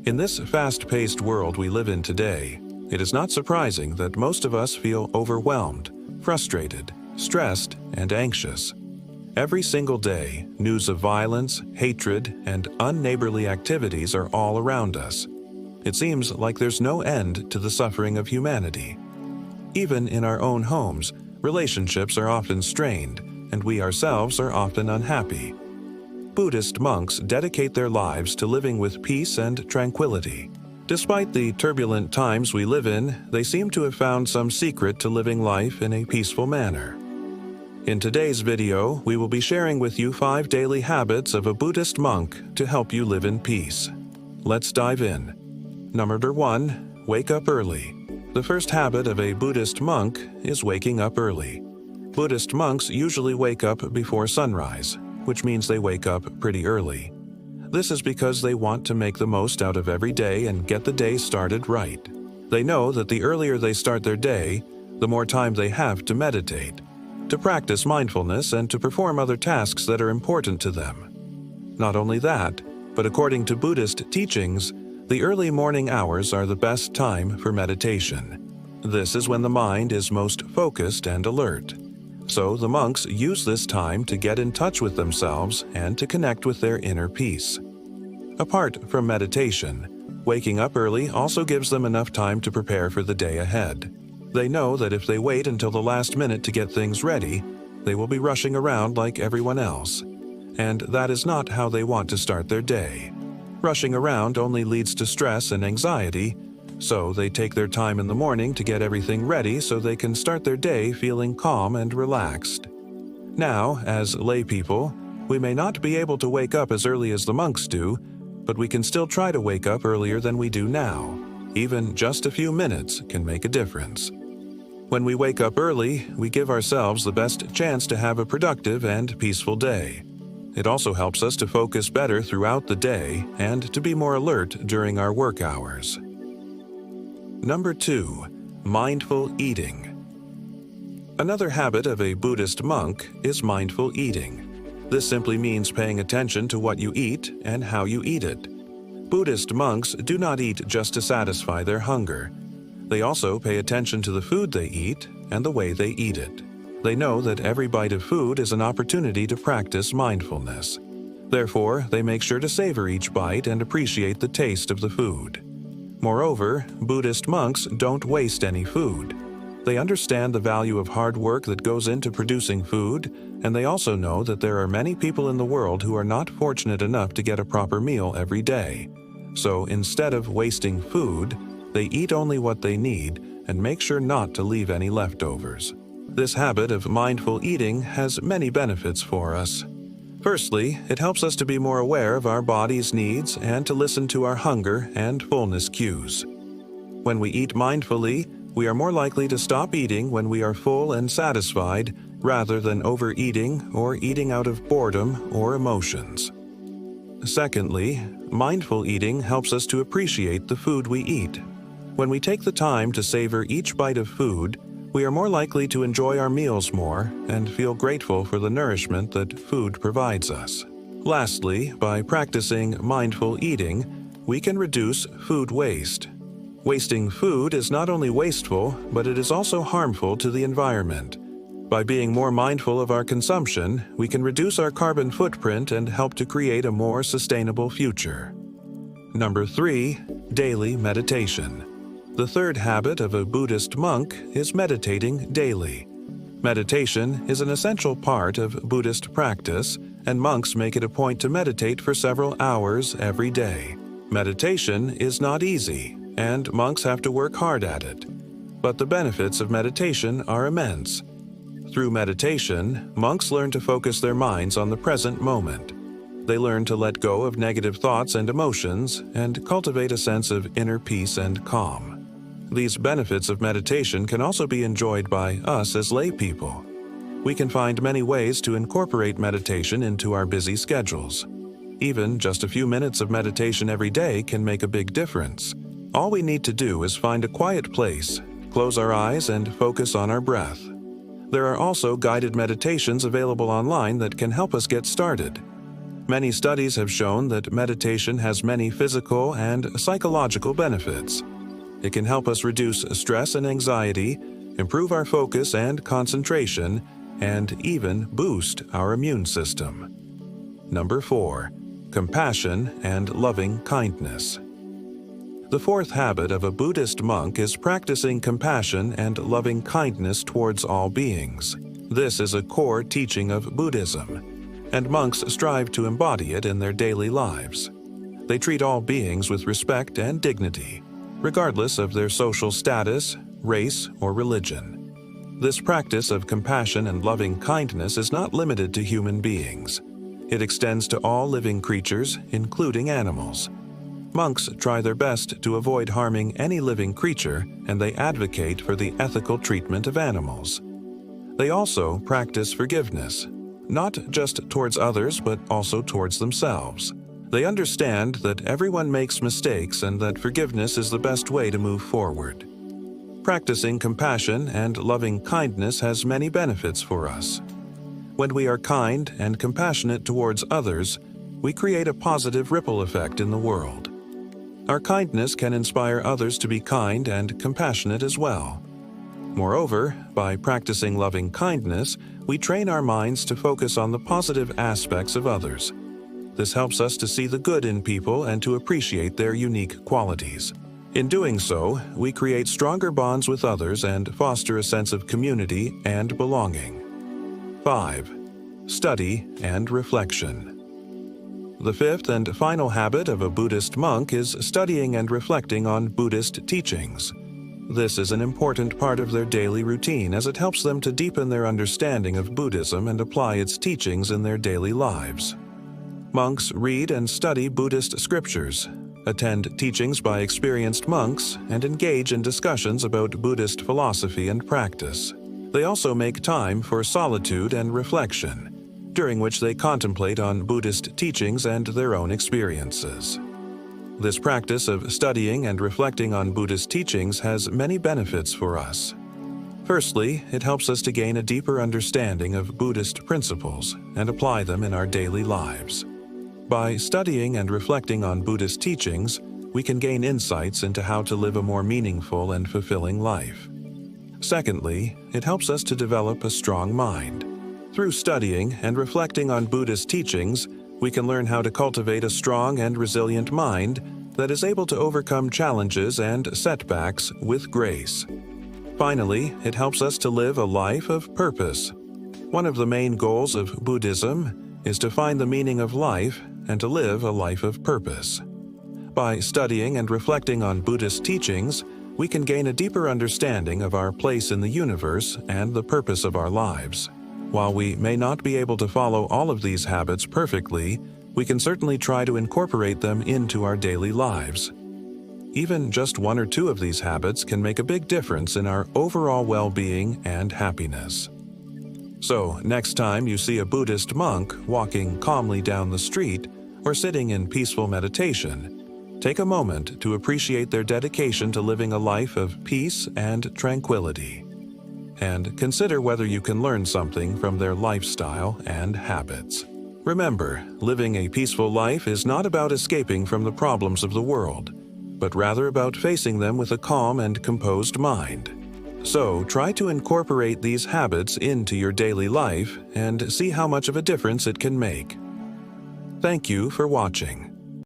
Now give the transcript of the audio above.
In this fast-paced world we live in today, it is not surprising that most of us feel overwhelmed, frustrated, stressed, and anxious. Every single day, news of violence, hatred, and unneighborly activities are all around us. It seems like there's no end to the suffering of humanity. Even in our own homes, relationships are often strained, and we ourselves are often unhappy. Buddhist monks dedicate their lives to living with peace and tranquility. Despite the turbulent times we live in, they seem to have found some secret to living life in a peaceful manner. In today's video, we will be sharing with you 5 daily habits of a Buddhist monk to help you live in peace. Let's dive in. Number 1. Wake up early. The first habit of a Buddhist monk is waking up early. Buddhist monks usually wake up before sunrise, which means they wake up pretty early. This is because they want to make the most out of every day and get the day started right. They know that the earlier they start their day, the more time they have to meditate, to practice mindfulness, and to perform other tasks that are important to them. Not only that, but according to Buddhist teachings, the early morning hours are the best time for meditation. This is when the mind is most focused and alert. So the monks use this time to get in touch with themselves and to connect with their inner peace. Apart from meditation, waking up early also gives them enough time to prepare for the day ahead. They know that if they wait until the last minute to get things ready, they will be rushing around like everyone else. And that is not how they want to start their day. Rushing around only leads to stress and anxiety, so they take their time in the morning to get everything ready so they can start their day feeling calm and relaxed. Now, as lay people, we may not be able to wake up as early as the monks do, but we can still try to wake up earlier than we do now. Even just a few minutes can make a difference. When we wake up early, we give ourselves the best chance to have a productive and peaceful day. It also helps us to focus better throughout the day and to be more alert during our work hours. Number 2. Mindful eating. Another habit of a Buddhist monk is mindful eating. This simply means paying attention to what you eat and how you eat it. Buddhist monks do not eat just to satisfy their hunger. They also pay attention to the food they eat and the way they eat it. They know that every bite of food is an opportunity to practice mindfulness. Therefore, they make sure to savor each bite and appreciate the taste of the food. Moreover, Buddhist monks don't waste any food. They understand the value of hard work that goes into producing food, and they also know that there are many people in the world who are not fortunate enough to get a proper meal every day. So instead of wasting food, they eat only what they need and make sure not to leave any leftovers. This habit of mindful eating has many benefits for us. Firstly, it helps us to be more aware of our body's needs and to listen to our hunger and fullness cues. When we eat mindfully, we are more likely to stop eating when we are full and satisfied rather than overeating or eating out of boredom or emotions. Secondly, mindful eating helps us to appreciate the food we eat. When we take the time to savor each bite of food, we are more likely to enjoy our meals more and feel grateful for the nourishment that food provides us. Lastly, by practicing mindful eating, we can reduce food waste. Wasting food is not only wasteful, but it is also harmful to the environment. By being more mindful of our consumption, we can reduce our carbon footprint and help to create a more sustainable future. Number 3. Daily meditation. The third habit of a Buddhist monk is meditating daily. Meditation is an essential part of Buddhist practice, and monks make it a point to meditate for several hours every day. Meditation is not easy, and monks have to work hard at it. But the benefits of meditation are immense. Through meditation, monks learn to focus their minds on the present moment. They learn to let go of negative thoughts and emotions and cultivate a sense of inner peace and calm. These benefits of meditation can also be enjoyed by us as lay people. We can find many ways to incorporate meditation into our busy schedules. Even just a few minutes of meditation every day can make a big difference. All we need to do is find a quiet place, close our eyes, and focus on our breath. There are also guided meditations available online that can help us get started. Many studies have shown that meditation has many physical and psychological benefits. It can help us reduce stress and anxiety, improve our focus and concentration, and even boost our immune system. Number 4. Compassion and loving kindness. The fourth habit of a Buddhist monk is practicing compassion and loving kindness towards all beings. This is a core teaching of Buddhism, and monks strive to embody it in their daily lives. They treat all beings with respect and dignity, regardless of their social status, race, or religion. This practice of compassion and loving kindness is not limited to human beings. It extends to all living creatures, including animals. Monks try their best to avoid harming any living creature, and they advocate for the ethical treatment of animals. They also practice forgiveness, not just towards others but also towards themselves. They understand that everyone makes mistakes and that forgiveness is the best way to move forward. Practicing compassion and loving kindness has many benefits for us. When we are kind and compassionate towards others, we create a positive ripple effect in the world. Our kindness can inspire others to be kind and compassionate as well. Moreover, by practicing loving kindness, we train our minds to focus on the positive aspects of others. This helps us to see the good in people and to appreciate their unique qualities. In doing so, we create stronger bonds with others and foster a sense of community and belonging. 5. Study and reflection. The fifth and final habit of a Buddhist monk is studying and reflecting on Buddhist teachings. This is an important part of their daily routine as it helps them to deepen their understanding of Buddhism and apply its teachings in their daily lives. Monks read and study Buddhist scriptures, attend teachings by experienced monks, and engage in discussions about Buddhist philosophy and practice. They also make time for solitude and reflection, during which they contemplate on Buddhist teachings and their own experiences. This practice of studying and reflecting on Buddhist teachings has many benefits for us. Firstly, it helps us to gain a deeper understanding of Buddhist principles and apply them in our daily lives. By studying and reflecting on Buddhist teachings, we can gain insights into how to live a more meaningful and fulfilling life. Secondly, it helps us to develop a strong mind. Through studying and reflecting on Buddhist teachings, we can learn how to cultivate a strong and resilient mind that is able to overcome challenges and setbacks with grace. Finally, it helps us to live a life of purpose. One of the main goals of Buddhism is to find the meaning of life and to live a life of purpose. By studying and reflecting on Buddhist teachings, we can gain a deeper understanding of our place in the universe and the purpose of our lives. While we may not be able to follow all of these habits perfectly, we can certainly try to incorporate them into our daily lives. Even just one or two of these habits can make a big difference in our overall well-being and happiness. So, next time you see a Buddhist monk walking calmly down the street or sitting in peaceful meditation, take a moment to appreciate their dedication to living a life of peace and tranquility. And consider whether you can learn something from their lifestyle and habits. Remember, living a peaceful life is not about escaping from the problems of the world, but rather about facing them with a calm and composed mind. So, try to incorporate these habits into your daily life and see how much of a difference it can make. Thank you for watching.